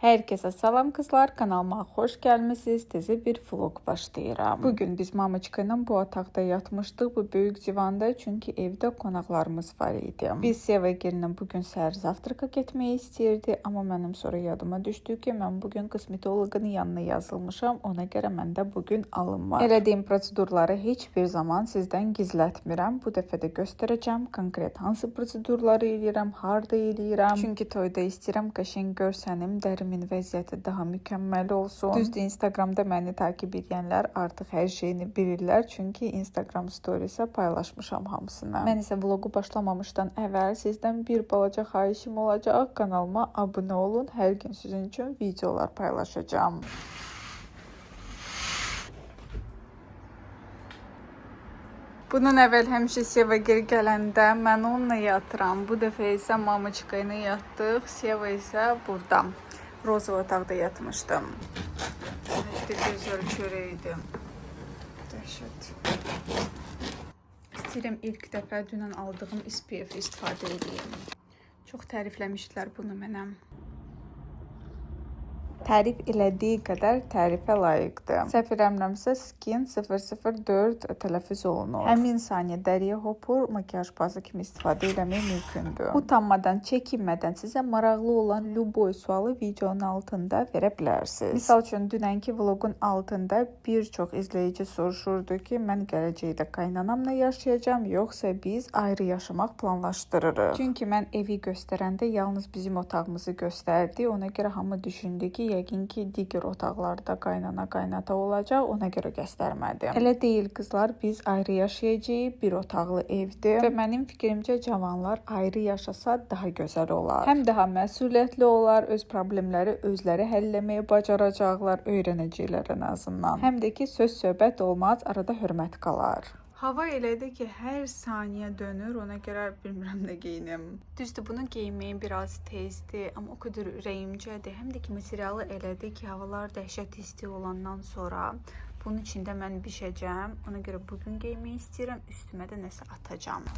Herkese salam kızlar, kanalıma hoş gelmişsiniz. Tezi bir vlog başlayıram. Bugün biz Mamaçka ilə bu otaqda yatmışdıq, bu böyük divanda, çünki evdə qonaqlarımız var idi. Biz Seva gelinlə bugün səhər zavtraka getməyi istəyirdi, amma mənim sonra yadıma düşdü ki, mən bugün kosmetoloqun yanına yazılmışam, ona görə məndə bugün alım var. Elədiyim prosedurları heç bir zaman sizdən gizlətmirəm. Bu dəfə də göstərəcəm konkret hansı prosedurları eləyirəm, harda eləyirəm. Çünki toyda istəyirəm qəşəng görsənim, dərimin vəziyyəti daha mükəmməl olsun. Düzdür, Instagramda məni takib edənlər artıq hər şeyini bilirlər, çünki Instagram storiesə paylaşmışam hamısını. Mən isə vlogu başlamamışdan əvvəl sizdən bir balaca xahişim olacaq. Kanalıma abunə olun. Hər gün sizin üçün videolar paylaşacağam. Bunun əvvəl həmişə Seva geri gələndə mən onunla yatıram. Bu dəfə isə Mamaçka ilə yatdıq. Seva isə burada. Roza otaqda yatmışdım. İşte gözləri çörəydi. Dəhşət. İstəyirəm ilk dəfə dünən aldığım SPF istifadə edeyim. Çox tərifləmişdilər bunu mənə. Tərif elədiyi qədər tərifə layiqdir. Səhv eləmirəmsə Skin 004 tələffüz olunur. Həmin saniyə dəriyə hopur, makiyaj bazı kimi istifadə eləmək mümkündür. Utanmadan, çəkinmədən sizə maraqlı olan lüboy sualı videonun altında verə bilərsiniz. Misal üçün, dünənki vlogun altında bir çox izləyici soruşurdu ki, mən gələcəkdə qaynanamla yaşayacağam, yoxsa biz ayrı yaşamaq planlaşdırırıq. Çünki mən evi göstərəndə yalnız bizim otağımızı göstərdi. Ona görə hamı düşündü ki, yəqin ki, digər otaqlarda qaynana-qaynata olacaq, ona görə göstərmədim. Elə deyil qızlar, biz ayrı yaşayacağıq, bir otaqlı evdir və mənim fikrimcə cavanlar ayrı yaşasa daha gözəl olar. Həm daha məsuliyyətli olar, öz problemləri özləri həll etməyə bacaracaqlar, öyrənəcəklər ən azından. Həm də ki, söz-söhbət olmaz, arada hörmət qalar. Hava elədir ki, hər saniyə dönür, ona görə bilmirəm nə geyinim. Düzdür, bunu geyməyin biraz tezdir, amma o qədər ürəyimcədir. Həm də ki, materialı elədir ki, havalar dəhşət isti olandan sonra bunun içində mən bişəcəm. Ona görə bugün geyməyi istəyirəm, üstümə də nəsə atacağım.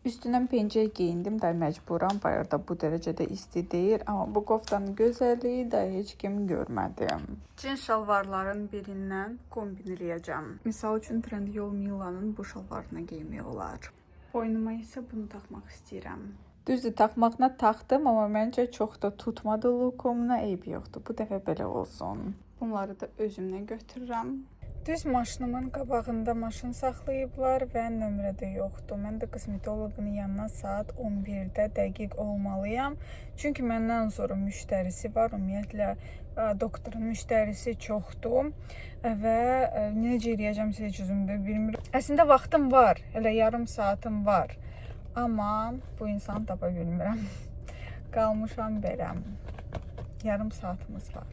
Üstündən pencək geyindim də məcburam, bayırda bu dərəcədə isti deyil, amma bu koftanın gözəlliyi də heç kim görmədim. Cins şalvarların birindən kombinləyəcəm. Misal üçün Trendyol Mila'nın bu şalvarına geymək olar. Boynuma isə bunu taxmaq istəyirəm. Düzdür, taxmaqla taxdım, amma məncə çox da tutmadı lukumuna, eyb yoxdur. Bu dəfə belə olsun. Bunları da özümlə götürürəm. Düz maşınımın qabağında maşın saxlayıblar və nömrə də yoxdur. Mən də kosmetoloqun yanına saat 11-də dəqiq olmalıyam. Çünki məndən sonra müştərisi var. Ümumiyyətlə, doktorun müştərisi çoxdur və necə eləyəcəm siz cüzümdə bilmirəm. Əslində vaxtım var, elə yarım saatım var. Amma bu insanı tapa bilmirəm. Qalmışam belə. Yarım saatımız var.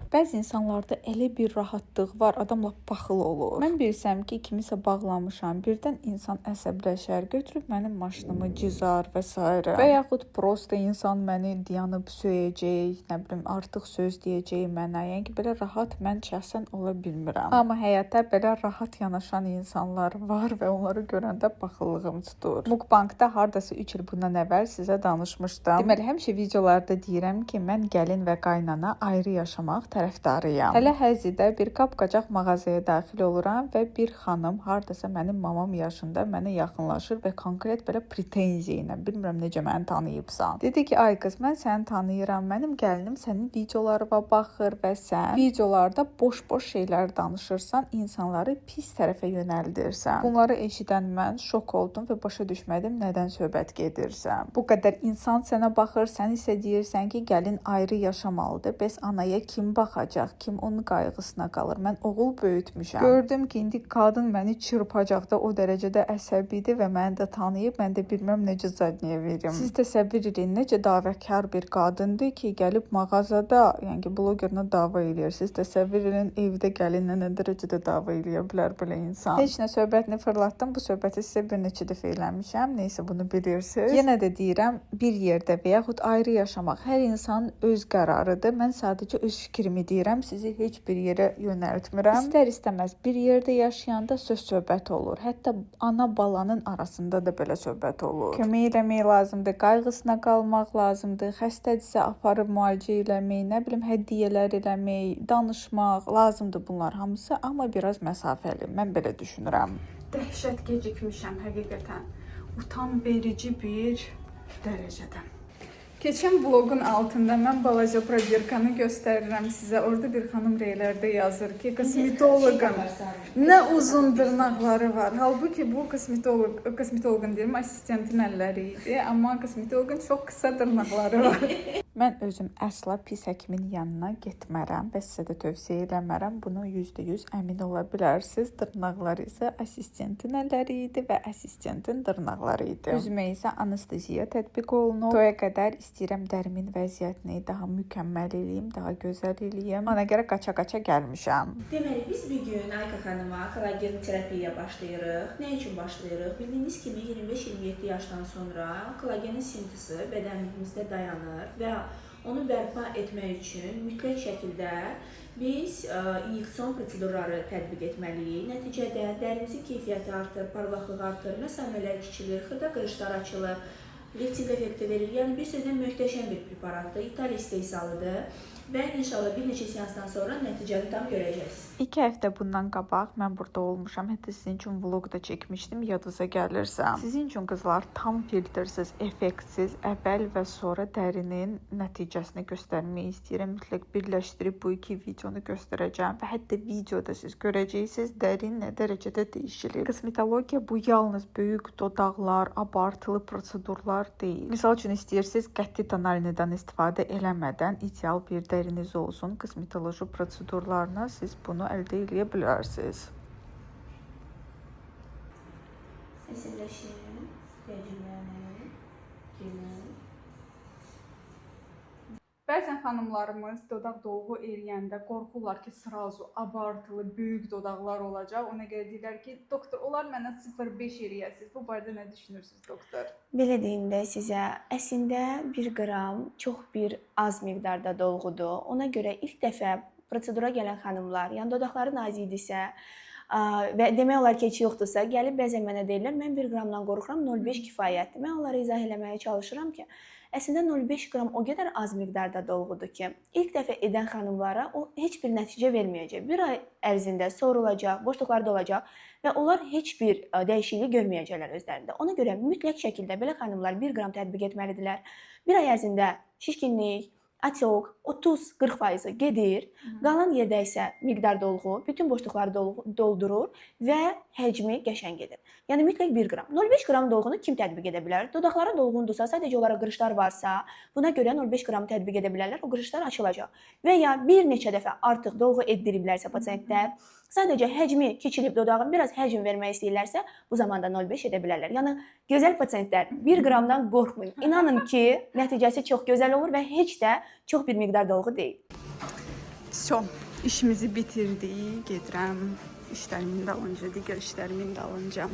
Bəzi insanlarda elə bir rahatlıq var, adamla baxıl olur. Mən bilsəm ki, kimisə bağlamışam, birdən insan əsəbləşər, götürüb mənim maşınımı cizar və s. Və yaxud prosta insan məni dayanıb söyəcək, nə bilim, artıq söz deyəcək mənə. Yəni ki, belə rahat mən şəxsən ola bilmirəm. Amma həyatda belə rahat yanaşan insanlar var və onları görəndə baxıllığım tutur. Mukbangda hardasa 3 il bundan əvvəl sizə danışmışdım. Deməli, həmişə videolarda deyirəm ki, mən gəlin və qaynana ayrı yaşamaq tərəfdarıyam. Hələ həzidə bir qapqacaq mağazaya daxil oluram və bir xanım hardasa mənim mamam yaşında mənə yaxınlaşır və konkret belə pretenziya ilə, bilmirəm necə məni tanıyıbsan. Dedi ki, ay qız, mən səni tanıyıram, mənim gəlinim sənin videolarına baxır və sən videolarda boş-boş şeylər danışırsan, insanları pis tərəfə yönəldirsən. Bunları eşidən mən şok oldum və başa düşmədim nədən söhbət gedirsən. Bu qədər insan sənə baxır, sən isə deyirsən ki, gəlin ayrı yaşamalıdır. Bəs anaya kim baxacaq, kim onun qayğısına qalır. Mən oğul böyütmüşəm. Gördüm ki, indi qadın məni çırpacaq da o dərəcədə əsəbidir və məni də tanıyıb, mən də bilmirəm necə zadniyə verim. Siz təsəvvür edin, necə davəkar bir qadındır ki, gəlib mağazada, yəni ki, blogerına dava eləyir. Siz təsəvvür edin, evdə gəlinlə nə dərəcədə dava eləyə bilər belə insan. Heç nə söhbətini fırlatdım, bu söhbəti sizə bir neçə dəfə eləmişəm, neysə bunu bilirsiniz. Yenə də deyirəm, bir yerdə və yaxud ayrı yaşamaq hər insanın öz qərarıdır. Mən sadəcə öz fikrimi kimi deyirəm, sizi heç bir yerə yönəltmirəm. İstər-istəməz bir yerdə yaşayanda söz-söhbət olur. Hətta ana-balanın arasında da belə söhbət olur. Kömək eləmək lazımdır, qayğısına qalmaq lazımdır, xəstədirsə aparıb müalicə eləmək, nə bilim hədiyyələr eləmək, danışmaq lazımdır bunlar hamısı, amma biraz məsafəli. Mən belə düşünürəm. Dəhşət gecikmişəm həqiqətən. Utanverici bir dərəcədə. Keçən vlogun altında mən balaca proverkanı göstərirəm sizə. Orada bir xanım reylərdə yazır ki, kosmetoloqun nə uzun dırnaqları var. Halbuki bu kosmetoloqun deyim, asistentin əlləri idi. Amma kosmetoloqun çox qısa dırnaqları var. Mən özüm əsla pis həkimin yanına getmərəm və sizə də tövsiyə eləmərəm. Bunu %100 əmin ola bilərsiniz. Dırnaqları isə asistentin əlləri idi və asistentin dırnaqları idi. Üzümə isə anesteziya tətbiq olunub. Toya qədər istəyirəm dərimin vəziyyətini daha mükəmməl eləyim, daha gözəl eləyim. Ona görə qaça-qaça gəlmişəm. Deməli, biz bir gün Ayka xanıma kollagen terapiyaya başlayırıq. Nə üçün başlayırıq? Bildiyiniz kimi 25-27 yaşdan sonra kollagenin sintezi bədənimizdə dayanır və onu bərpa etmək üçün mütləq şəkildə biz inyeksiyon prosedurları tətbiq etməliyik. Nəticədə dərimizin keyfiyyəti artır, parlaqlığı artır, məsafələr kiçilir, xırda qırışlar açılır, lifting effekti verir. Yəni bir sözlə möhtəşəm bir preparatdır, İtaliya istehsalıdır. Və inşallah bir neçə seansdan sonra nəticəni tam görəcəksiniz. 2 həftə bundan qabaq mən burada olmuşam. Hətta sizin üçün vlog da çəkmişdim, yadınıza gəlirsə. Sizin üçün qızlar tam filtrsiz, effektsiz, əvvəl və sonra dərinin nəticəsini göstərmək istəyirəm. Mütləq birləşdirib bu iki videonu göstərəcəm və hətta videoda siz görəcəksiniz dərin nə dərəcədə dəyişilir. Kosmetologiya bu yalnız böyük dodaqlar, abartılı prosedurlar deyil. Misal üçün istəyirsiniz qəti tonalinidən istifadə eləmədən ideal bir dəriniz olsun, kosmetoloji prosedurlarına siz bunu əldə edə bilərsiniz. Əsirləşin, təcrübəni, gelin. Bəzən xanımlarımız dodaq dolğu eləyəndə qorxurlar ki, sırası abartılı, böyük dodaqlar olacaq. Ona görə deyirlər ki, doktor, onlar mənə 0,5 eləyəsiniz. Bu barədə nə düşünürsünüz, doktor? Belə deyim də sizə, əslində 1 qram çox bir az miqdarda dolğudur. Ona görə ilk dəfə prosedura gələn xanımlar, yəni dodaqları nazikdirsə və demək olar ki, heç yoxdursa, gəlib bəzən mənə deyirlər, mən 1 qramdan qorxuram, 0,5 kifayətdir. Mən onlara izah eləməyə çalışıram ki, əslində 0,5 qram o qədər az miqdarda dolğudur ki, ilk dəfə edən xanımlara o heç bir nəticə verməyəcək. 1 ay ərzində sorulacaq, boşluqlarda olacaq və onlar heç bir dəyişiklik görməyəcəklər özlərində. Ona görə mütləq şəkildə belə xanımlar 1 qram tətbiq etməlidirlər. 1 ay ərzində şişkinlik, atyoq 30-40% gedir. Qalan yerdə isə miqdar dolğu bütün boşluqları doldurur və həcmi qəşəng gedir. Yəni mütləq 1 qram. 0,5 qram dolğunu kim tətbiq edə bilər? Dodaqları dolğundursa, sadəcə olaraq qırışlar varsa, buna görə 0,5 qram tətbiq edə bilərlər. O qırışlar açılacaq. Və ya bir neçə dəfə artıq dolğu etdiriblərsə pasiyentlər, sadəcə həcmi kiçilib dodağın biraz həcm vermək istəyirlərsə, bu zamanda 0,5 edə bilərlər. Yəni gözəl pasiyentlər 1 qramdan qorxmayın. İnanın ki, nəticəsi çox gözəl olur və heç də çox bir miqdar dolğu deyil. Son, işimizi bitirdik. Gedirəm işlərimin dalınca, digər işlərimin dalınca.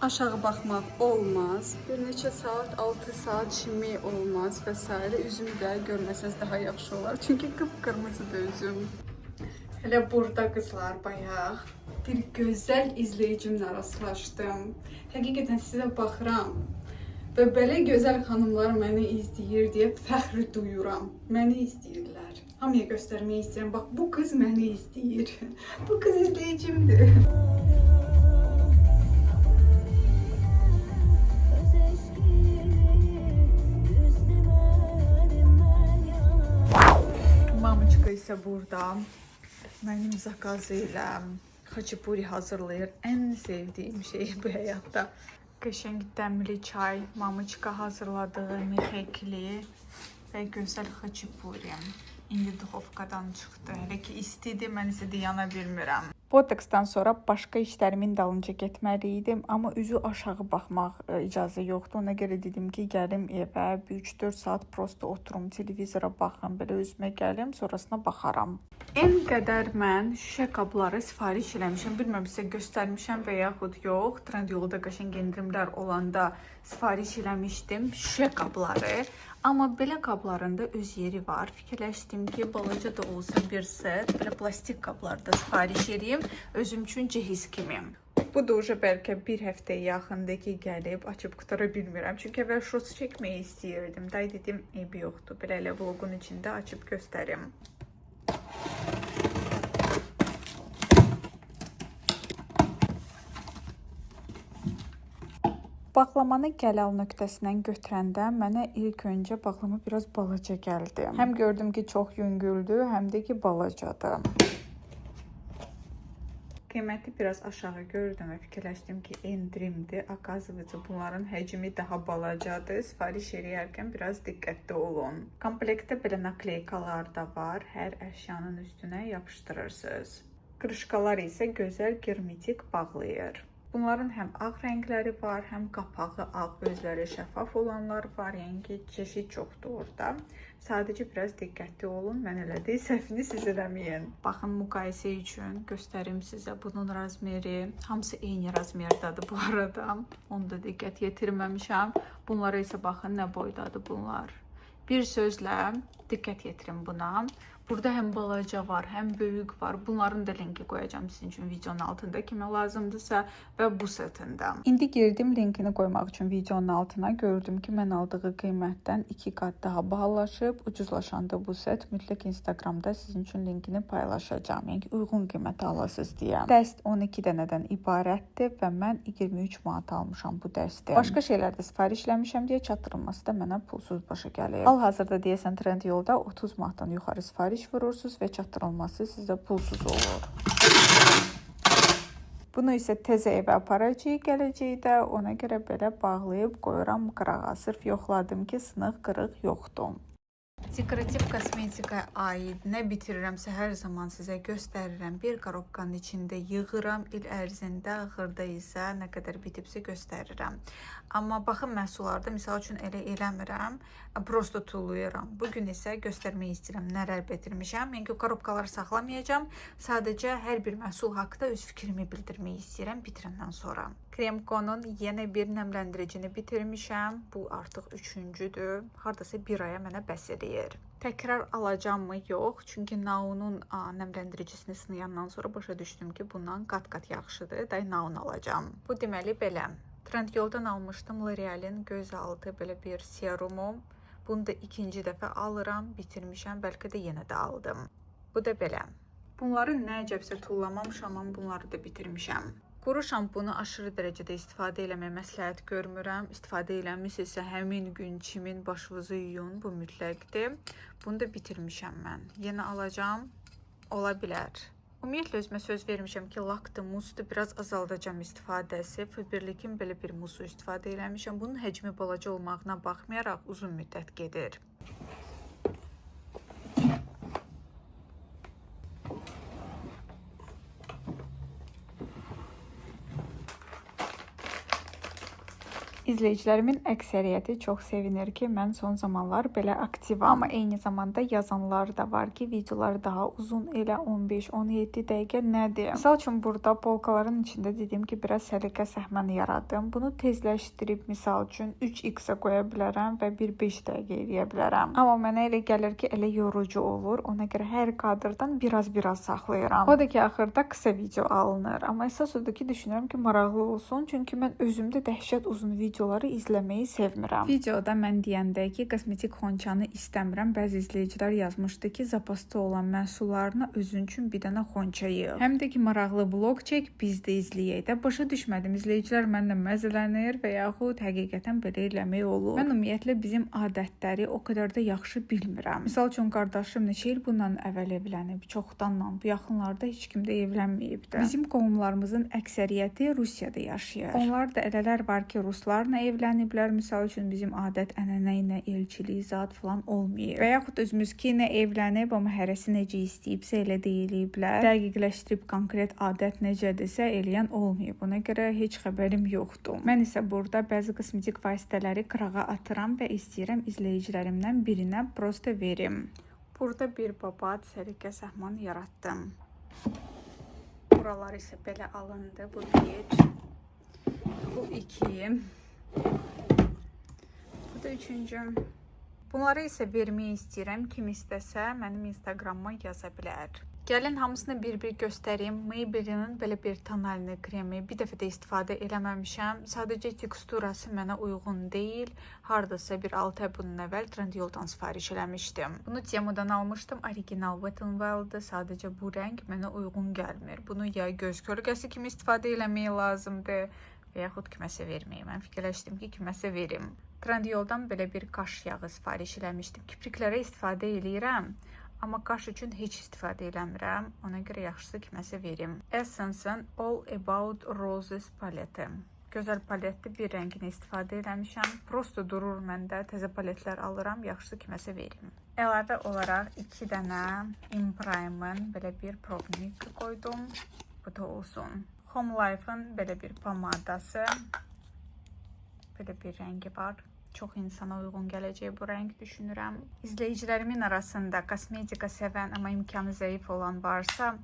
Aşağı baxmaq olmaz. Bir neçə saat, 6 saat çimi olmaz və s. Üzümü də görməsəz daha yaxşı olar. Çünki qıpqırmızıdır üzüm. Hələ burada qızlar bayaq bir gözəl izləyicimlə rastlaşdım. Həqiqətən sizə baxıram və belə gözəl xanımlar məni izləyir deyə fəxr duyuram. Məni izləyirlər. Hamıya göstərmək istəyirəm. Bax, bu qız məni izləyir. Bu qız izləyicimdir. Mamoçka isə burada. Mənim zakazı ilə xaçapuri hazırlayır. Ən sevdiyim şey bu həyatda. Qəşəng dəmli çay, mamoçka hazırladığı mexekli və gözəl xaçapuri. İndi duxovkadan çıxdı. Hələ ki istidir, mən isə deyana bilmirəm. Botoksdan sonra başqa işlərimin dalınca getməli idim, amma üzü aşağı baxmaq icazə yoxdur. Ona görə dedim ki, gəlim evə, 3-4 saat prosta oturum, televizora baxım, belə özümə gəlim, sonrasına baxaram. En qədər mən şüşə qabları sifariş eləmişəm. Bilmirəm sizə göstərmişəm və yaxud yox. Trendyolda qəşəng endirimlər olanda sifariş eləmişdim şüşə qabları. Amma belə qablarında öz yeri var. Fikirləşdim ki, balaca da olsa bir set belə plastik qablarda sifariş edeyim özüm üçün cehiz kimi. Bu da uca bəlkə bir həftəyə yaxındır ki, gəlib açıb qutara bilmirəm. Çünki əvvəl şorts çəkməyi istəyirdim. Day dedim, eybi yoxdur. Belə elə vlogun içində açıb göstərim. Bağlamanı Gəlal nöqtəsindən götürəndə mənə ilk öncə bağlama biraz balaca gəldi. Həm gördüm ki, çox yüngüldür, həm də ki, balacadır. Qiyməti biraz aşağı gördüm və fikirləşdim ki, endirimdir. Akazıvıcı bunların həcmi daha balacadır. Sifariş edərkən biraz diqqətli olun. Komplektdə belə nakleykalar da var. Hər əşyanın üstünə yapışdırırsınız. Qırışqalar isə gözəl germetik bağlayır. Bunların həm ağ rəngləri var, həm qapağı ağ, özləri şəffaf olanlar var. Yəni ki, çeşid çoxdur orada. Sadəcə biraz diqqətli olun. Mən elədiyi səhvini siz eləməyin. Baxın, müqayisə üçün göstərim sizə bunun razmeri. Hamısı eyni razmerdadır bu arada. Onu da diqqət yetirməmişəm. Bunlara isə baxın, nə boydadır bunlar. Bir sözlə diqqət yetirin buna. Burada həm balaca var, həm böyük var. Bunların da linki qoyacağım sizin üçün videonun altında kimə lazımdırsa və bu setində. İndi girdim linkini qoymaq üçün videonun altına. Gördüm ki, mən aldığı qiymətdən 2 qat daha bahalaşıb. Ucuzlaşanda bu set mütləq Instagramda sizin üçün linkini paylaşacağım. Yəni ki, uyğun qiymətə alasınız deyə. Dəst 12 dənədən ibarətdir və mən 23 manat almışam bu dəsti. Başqa şeylərdə sifariş eləmişəm deyə çatdırılması da mənə pulsuz başa gəlir. Hal-hazırda deyəsən Trendyolda 30 manatdan yuxarı sifariş vurursunuz və çatdırılması sizə pulsuz olur. Bunu isə təzə evə aparacağıq gələcəkdə. Ona görə belə bağlayıb qoyuram qırağa. Sırf yoxladım ki, sınıq, qırıq yoxdur. Dekorativ kosmetikaya aid nə bitirirəmsə hər zaman sizə göstərirəm. Bir qarobkanın içində yığıram. İl ərzində, axırda isə nə qədər bitibsə göstərirəm. Amma baxın məhsullarda misal üçün elə eləmirəm. Prosto tullayıram. Bugün isə göstərmək istəyirəm nələr bitirmişəm. Yəni ki, qarobkaları saxlamayacağım. Sadəcə hər bir məhsul haqqında öz fikrimi bildirmək istəyirəm bitirəndən sonra. Kremko'nun yenə bir nəmləndiricini bitirmişəm. Bu artıq 3-cüdür. Hardasa bir aya mənə bəs eləyir. Təkrar alacağımı yox. Çünki Naunun nəmləndiricisini sınayandan sonra başa düşdüm ki, bundan qat-qat yaxşıdır. Day Naun alacağım. Bu deməli belə. Trendyoldan almışdım L'Oreal'in gözaltı belə bir serumu. Bunu da ikinci dəfə alıram. Bitirmişəm. Bəlkə də yenə də aldım. Bu da belə. Bunları nə əcəbsə tullamamışam, amma bunları da bitirmişəm. Quru şampunu aşırı dərəcədə istifadə eləməyə məsləhət görmürəm. İstifadə eləmişsə həmin gün çimin, başınızı yuyun. Bu mütləqdir. Bunu da bitirmişəm mən. Yenə alacağım. Ola bilər. Ümumiyyətlə özümə söz vermişəm ki, lakdır, muzdur, biraz azaldacağım istifadəsi. Faberlikin belə bir muzu istifadə eləmişəm. Bunun həcmi balaca olmağına baxmayaraq uzun müddət gedir. İzləyicilərimin əksəriyyəti çox sevinir ki, mən son zamanlar belə aktivam. Amma eyni zamanda yazanlar da var ki, videolar daha uzun elə 15-17 dəqiqə nədir? Misal üçün burada polkaların içində dediyim ki, biraz səliqə səhmən yaradım. Bunu tezləşdirib misal üçün 3x-ə qoya bilərəm və bir 5 dəqiqə eləyə bilərəm. Amma mənə elə gəlir ki, elə yorucu olur. Ona görə hər kadrdan biraz saxlayıram. O da ki, axırda qısa video alınır. Amma əsas odur ki, düşünürəm ki, maraqlı olsun. Çünki mən özümdə dəhşət uzun videoları izləməyi sevmirəm. Videoda mən deyəndə ki, kosmetik xonçanı istəmirəm. Bəzi izləyicilər yazmışdı ki, zapasda olan məhsullarına özün üçün bir dənə xonça yığ. Həm də ki, maraqlı vlog çək, biz də izləyək də. Başa düşmədim, izləyicilər mənlə məzələnir və yaxud həqiqətən belə eləmək olur. Mən ümumiyyətlə bizim adətləri o qədər də yaxşı bilmirəm. Misal üçün, qardaşım neçə il bundan əvvəl evlənib, çoxdanla. Bu yaxınlarda heç kim də evlənməyib də. Bizim qohumlarımızın əksəriyyəti Rusiyada yaşayır. Onlar da elələr var ki, ruslar insanlarla evləniblər. Misal üçün bizim adət-ənənə ilə elçilik zat falan olmayıb. Və yaxud özümüz ki, nə evlənib, amma hərəsi necə istəyibsə elə deyiliblər. Dəqiqləşdirib konkret adət necədirsə eləyən olmayıb. Ona görə heç xəbərim yoxdur. Mən isə burada bəzi kosmetik vasitələri qırağa atıram və istəyirəm izləyicilərimdən birinə prosta verim. Burada bir babat səliqə səhman yaratdım. Buralar isə belə alındı. Bu bir. Bu iki. Bu da üçüncü. Bunları isə vermək istəyirəm. Kim istəsə mənim Instagramıma yaza bilər. Gəlin hamısını bir-bir göstərim. Maybelline belə bir tonalini kremi bir dəfə də istifadə eləməmişəm. Sadəcə teksturası mənə uyğun deyil. Hardasa bir 6 ay bundan əvvəl Trendyoldan sifariş eləmişdim. Bunu Temudan almışdım. Original Wet n Wild'dır. Sadəcə bu rəng mənə uyğun gəlmir. Bunu ya göz kölgəsi kimi istifadə eləmək lazımdır və yaxud kiməsə verməyim. Mən fikirləşdim ki, kiməsə verim. Trendyoldan belə bir qaş yağı sifariş eləmişdim. Kipriklərə istifadə eləyirəm. Amma qaş üçün heç istifadə eləmirəm. Ona görə yaxşısı kiməsə verim. Essence'ın All About Roses paleti. Gözəl paletli bir rəngini istifadə eləmişəm. Prosto durur məndə. Təzə paletlər alıram. Yaxşısı kiməsə verim. Əlavə olaraq 2 dənə In Prime'ın belə bir probnik qoydum. Bu da olsun. Home Life'ın belə bir pomadası. Belə bir rəngi var. Çox insana uyğun gələcək bu rəng düşünürəm. İzləyicilərimin arasında kosmetika sevən, amma imkanı zəif olan varsa,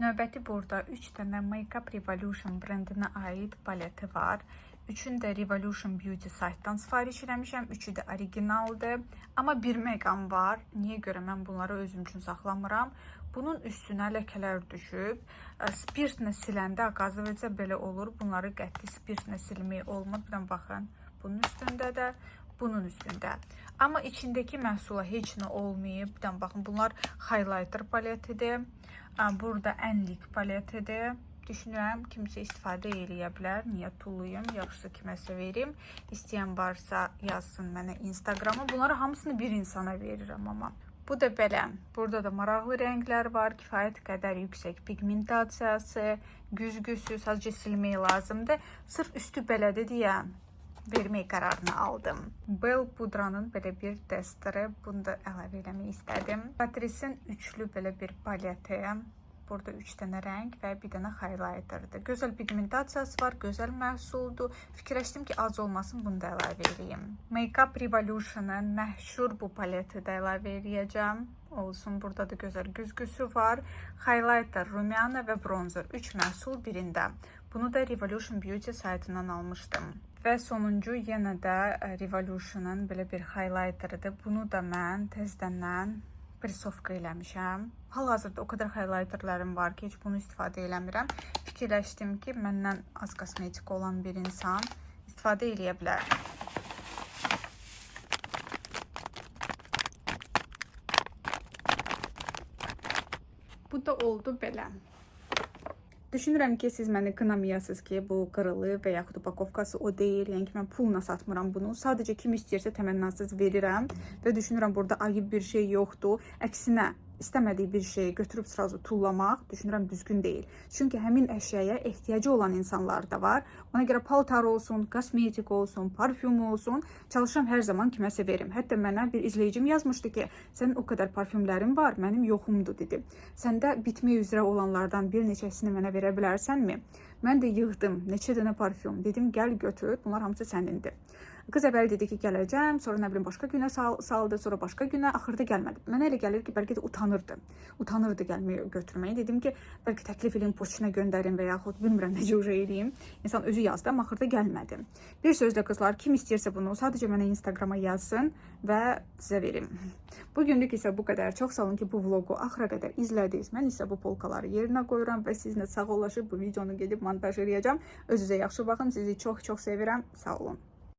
növbəti burada 3 dənə Makeup Revolution brendinə aid paleti var. Üçün də Revolution Beauty saytdan sifariş eləmişəm. Üçü də originaldır. Amma 1 megam var. Niyə görə mən bunları özüm üçün saxlamıram? Bunun üstünə ləkələr düşüb. Spirtlə siləndə qazıvəcə belə olur. Bunları qəti spirtlə silmək olmur. Birdən baxın. Bunun üstündə də, bunun üstündə. Amma içindəki məhsula heç nə olmayıb. Birdən baxın, bunlar highlighter paletidir. Burada ənlik paletidir. Düşünürəm, kimsə istifadə eləyə bilər. Niyə tulluyum, yaxşısı kiməsə verim. İstəyən varsa yazsın mənə Instagrama. Bunları hamısını bir insana verirəm amma. Bu da belə. Burada da maraqlı rənglər var. Kifayət qədər yüksək pigmentasiyası, güzgüsü, sadəcə silmək lazımdır. Sırf üstü belədir deyə vermək qərarını aldım. Bell pudranın belə bir testeri. Bunu da əlavə eləmək istədim. Catrice'in üçlü belə bir paleti. Burada 3 dənə rəng və bir dənə highlighterdir. Gözəl pigmentasiyası var, gözəl məhsuldur. Fikirləşdim ki, az olmasın, bunu da əlavə edeyim. Makeup Revolution'ın məşhur bu paleti də əlavə edəcəm. Olsun, burada da gözəl güzgüsü var. Highlighter, rumiana və bronzer 3 məhsul birində. Bunu da Revolution Beauty saytından almışdım. Və sonuncu yenə də Revolution'ın belə bir highlighteridir. Bunu da mən təzdəndən presovka eləmişəm. Hal-hazırda o qədər highlighterlərim var ki, heç bunu istifadə eləmirəm. Fikirləşdim ki, məndən az kosmetik olan bir insan istifadə eləyə bilər. Bu da oldu belə. Düşünürəm ki, siz məni qınamayasınız ki, bu qırılıb və yaxud upakovkası o deyil. Yəni ki, mən pulla satmıram bunu. Sadəcə kim istəyirsə təmənnasız verirəm və düşünürəm burada ayıb bir şey yoxdur. Əksinə, istəmədiyi bir şeyi götürüb sırası tullamaq düşünürəm düzgün deyil. Çünki həmin əşyaya ehtiyacı olan insanlar da var. Ona görə paltar olsun, kosmetik olsun, parfüm olsun, çalışıram hər zaman kiməsə verim. Hətta mənə bir izləyicim yazmışdı ki, sənin o qədər parfümlərin var, mənim yoxumdur dedi. Səndə bitmək üzrə olanlardan bir neçəsini mənə verə bilərsənmi? Mən də yığdım neçə dənə parfüm. Dedim, gəl götür, bunlar hamısı sənindir. Qız əvvəl dedi ki, gələcəm, sonra nə bilim başqa günə saldı, sonra başqa günə, axırda gəlmədi. Mənə elə gəlir ki, bəlkə də utanırdı. Utanırdı gəlməyi, götürməyi. Dedim ki, bəlkə təklif edin, poçtuna göndərin və yaxud bilmirəm necə eləyim. İnsan özü yazdı, amma axırda gəlmədi. Bir sözlə qızlar, kim istəyirsə bunu sadəcə mənə Instagrama yazsın və sizə verim. Bugünlük isə bu qədər. Çox sağ olun ki, bu vlogu axıra qədər izlədiniz. Mən isə bu polkaları yerinə qoyuram və sizinlə sağollaşıb bu videonu gedib montaj edəcəm. Özünüzə yaxşı baxın. Sizi çox sevirəm. Sağ olun.